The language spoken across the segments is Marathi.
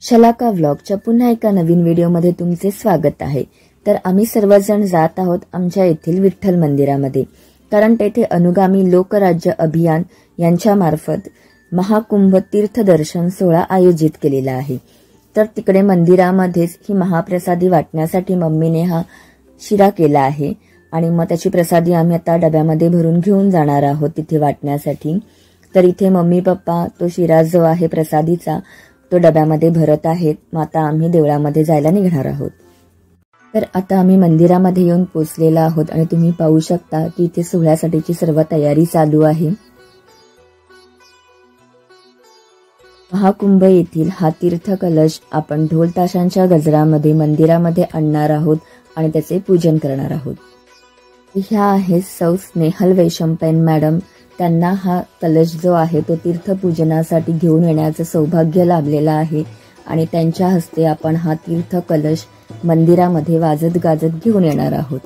शलाका व्लॉगच्या पुन्हा एका नवीन व्हिडिओमध्ये तुमचे स्वागत आहे। तर आम्ही सर्वजण जात आहोत आमच्या येथील विठ्ठल मंदिरामध्ये, कारण तेथे अनुगामी लोकराज्य अभियान यांच्या मार्फत महाकुंभ तीर्थदर्शन सोहळा आयोजित केलेला आहे। तर तिकडे मंदिरामध्येच ही महाप्रसादी वाटण्यासाठी मम्मीने हा शिरा केला आहे आणि मग त्याची प्रसादी आम्ही आता डब्यामध्ये भरून घेऊन जाणार आहोत तिथे वाटण्यासाठी। तर इथे मम्मी पप्पा तो शिरा जो आहे प्रसादीचा तो डब्यामध्ये भरत आहेत। मग आता आम्ही देवळामध्ये जायला निघणार आहोत। तर आता आम्ही मंदिरामध्ये येऊन पोहोचलेला आहोत आणि तुम्ही पाहू शकता की इथे सोहळ्यासाठीची सर्व तयारी चालू आहे। महाकुंभ येथील हा तीर्थ कलश आपण ढोल ताशांच्या गजरामध्ये मंदिरामध्ये आणणार आहोत आणि त्याचे पूजन करणार आहोत। ह्या आहेत सौ स्नेहल वैशंपायन मॅडम। त्यांना हा कलश जो आहे तो तीर्थपूजनासाठी घेऊन येण्याचं सौभाग्य लाभलेलं आहे आणि त्यांच्या हस्ते आपण हा तीर्थ कलश मंदिरामध्ये वाजत गाजत घेऊन येणार आहोत।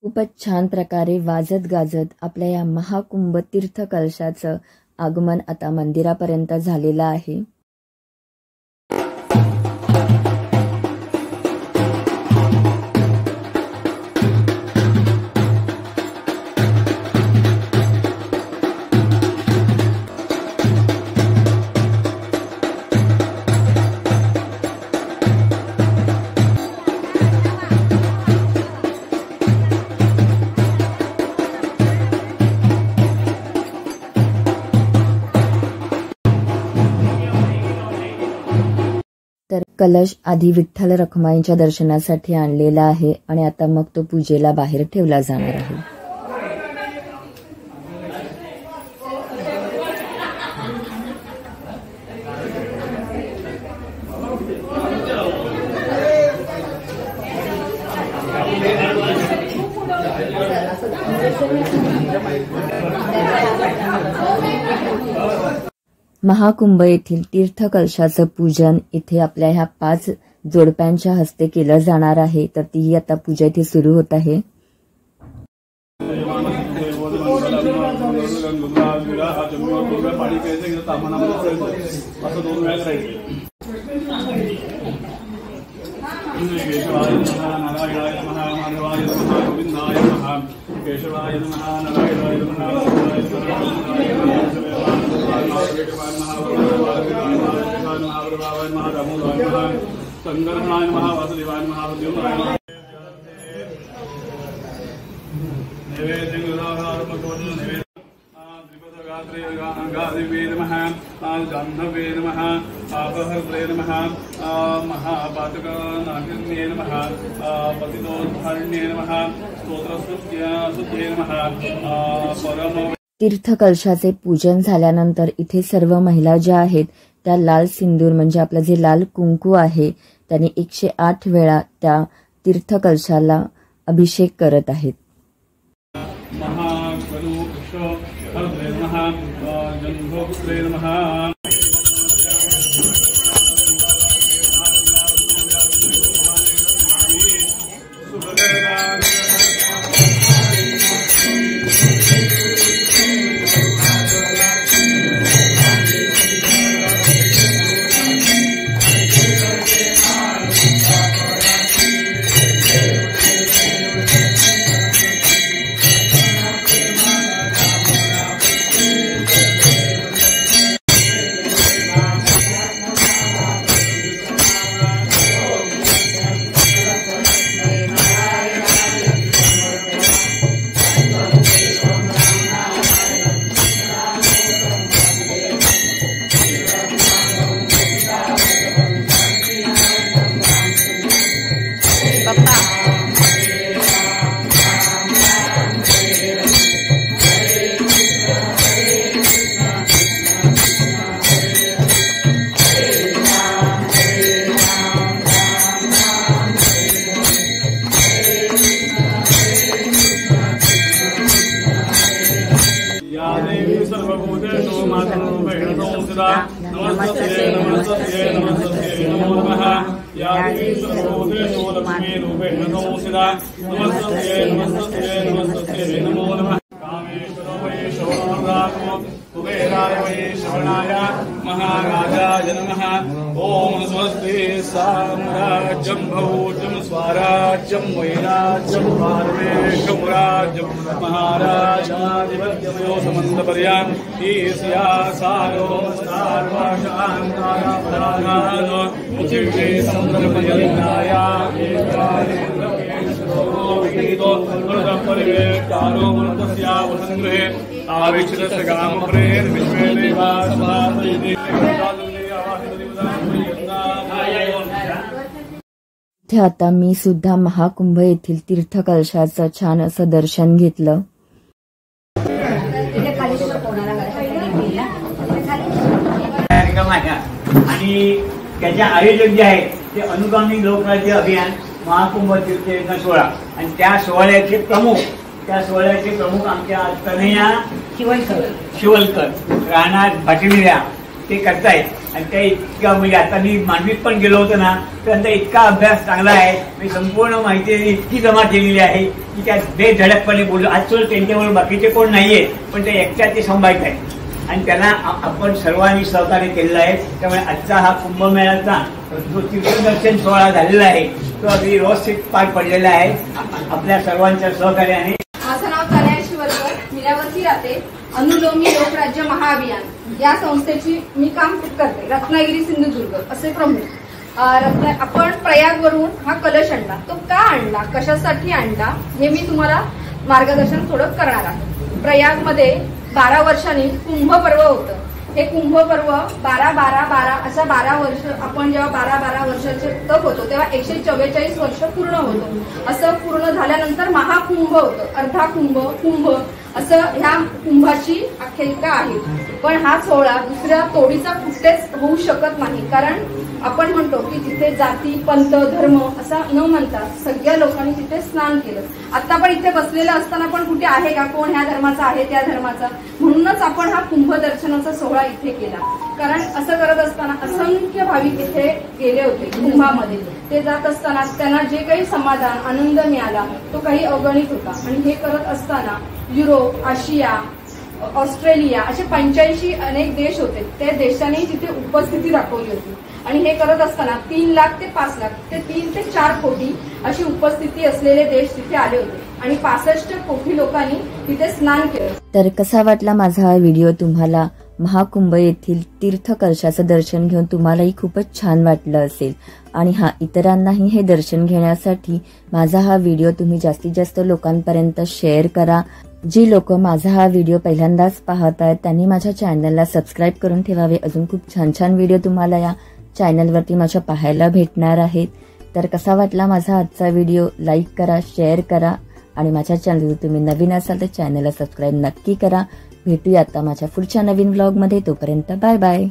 खूपच छान प्रकारे वाजत गाजत आपल्या या महाकुंभ तीर्थ कलशाचं आगमन आता मंदिरापर्यंत झालेलं आहे। तर कलश आधी विठ्ठल रखुमाईच्या दर्शनासाठी आणलेला आहे आणि आता मग तो पूजेला बाहेर ठेवला जाणार आहे। महाकुंभ येथील तीर्थ कलशाचं पूजन इथे आपल्या ह्या 5 जोडप्यांच्या हस्ते केलं जाणार आहे। तर ती आता पूजा इथे सुरू होत आहे। आपहर्त्रे नमः महापातकनागिन्ये नमः पतितोद्धारिण्ये नमः स्तोत्रस्तुत्ये नमः परम। तीर्थकलशाचे पूजन झाल्यानंतर इथे सर्व महिला ज्या आहेत त्या लाल सिंदूर म्हणजे आपलं जे लाल कुंकू आहे त्याने 108 वेळा त्या तीर्थकलशाला अभिषेक करत आहेत. महाराजाय नमः। ओम स्वस्ति साम्राज्यं भौज्यं स्वराज्यं वैराज्यं पारमेशमुराज्यं महाराजाधिपत्यमयो समन्तपर्यां ईस्या सारो सार्वशान्तारापराधानो पृथिवी समुद्रपर्यन्ताया परिवेष्टारो मृतस्यावसङ्गृहे आविष्टस्य कामप्रेर विश्वे देवा समापयति। इथे आता मी सुद्धा महाकुंभ येथील तीर्थकलशाचं छान असं दर्शन घेतलं. आणि त्याचे आयोजक जे आहे ते अनुगामी लोकराज्य अभियान महाकुंभ तीर्थ सोहळा आणि त्या सोहळ्याचे प्रमुख आमच्या कन्हैया शिवलकर राहणार भाटिवल्या ते करतायत. आणि त्या इतका म्हणजे आता मी मांडवीत पण गेलो होतो ना तर त्यांचा इतका अभ्यास चांगला आहे. मी संपूर्ण माहिती इतकी जमा केलेली आहे की त्या बेधडकपणे बोललो. आजकाल त्यांच्यावर बाकीचे कोण नाहीये पण ते एकट्यात ते संभाळत आहेत आणि त्यांना आपण सर्वांनी सहकार्य केलेलं आहे. त्यामुळे आजचा हा कुंभमेळ्याचा जो तीर्थदर्शन सोहळा झालेला आहे तो अगदी व्यवस्थित पार पडलेला आहे आपल्या सर्वांच्या सहकार्याने. माझं नाव कन्हैया शिवलकर, मिऱ्यावरती राहते. अनुलोमी लोकराज्य महाअभियान या संस्थेची मी काम करते. रत्नागिरी सिंधुदुर्ग असे प्रमुख. आपण प्रयागवरून हा कलश आणला. तो का आणला, कशासाठी आणला हे मी तुम्हाला मार्गदर्शन थोडं करणार आहे. प्रयागमध्ये 12 वर्षांनी कुंभ पर्व होतं. हे कुंभ पर्व 12-12-12 अशा 12 वर्ष आपण जेव्हा 12-12 वर्षाचे तप होतो तेव्हा 144 वर्ष पूर्ण होतो. असं पूर्ण झाल्यानंतर महाकुंभ होतं. अर्धा कुंभ, कुंभ असं ह्या कुंभाची आख्यायिका आहे. पण हा सोहळा दुसऱ्या तोडीचा कुठेच होऊ शकत नाही. कारण आपण म्हणतो की तिथे जाती पंथ धर्म असा न म्हणता सगळ्या लोकांनी तिथे स्नान केलं. आता पण इथे बसलेलं असताना पण कुठे आहे का कोण ह्या धर्माचा आहे त्या धर्माचा, म्हणूनच आपण हा कुंभ दर्शनाचा सोहळा इथे केला. कारण असं करत असताना असंख्य भाविक इथे गेले होते कुंभामध्ये. ते जात असताना त्यांना जे काही समाधान आनंद मिळाला तो काही अगणित होता. आणि हे करत असताना युरोप, आशिया, ऑस्ट्रेलिया असे 85 अनेक देश होते. त्या देशांनी तिथे उपस्थिती दाखवली होती. आणि हे करत असताना 3 लाख ते 5 लाख ते 3 ते 4 कोटी अशी उपस्थिती असलेले देश तिथे आले होते. आणि 65 कोटी लोकांनी तिथे स्नान केलं. तर कसा वाटला माझा हा व्हिडिओ तुम्हाला महाकुंभ येथील तीर्थ कलशाचं दर्शन घेऊन तुम्हालाही खूपच छान वाटलं असेल. आणि इतरांनाही हे दर्शन घेण्यासाठी माझा हा व्हिडिओ तुम्ही जास्तीत जास्त लोकांपर्यंत शेअर करा. जी लोक माझा हा व्हिडिओ पहिल्यांदाच पाहत आहेत त्यांनी माझ्या चॅनलला सबस्क्राईब करून ठेवावे. अजून खूप छान छान व्हिडिओ तुम्हाला या चॅनलवरती माझ्या पाहायला भेटणार आहेत. तर कसा वाटला माझा आजचा व्हिडिओ लाईक करा, शेअर करा आणि माझ्या चॅनलवर तुम्ही नवीन असाल तर चॅनलला सबस्क्राईब नक्की करा. भेटूया आता माझ्या पुढच्या नवीन व्लॉगमध्ये. तोपर्यंत बाय बाय.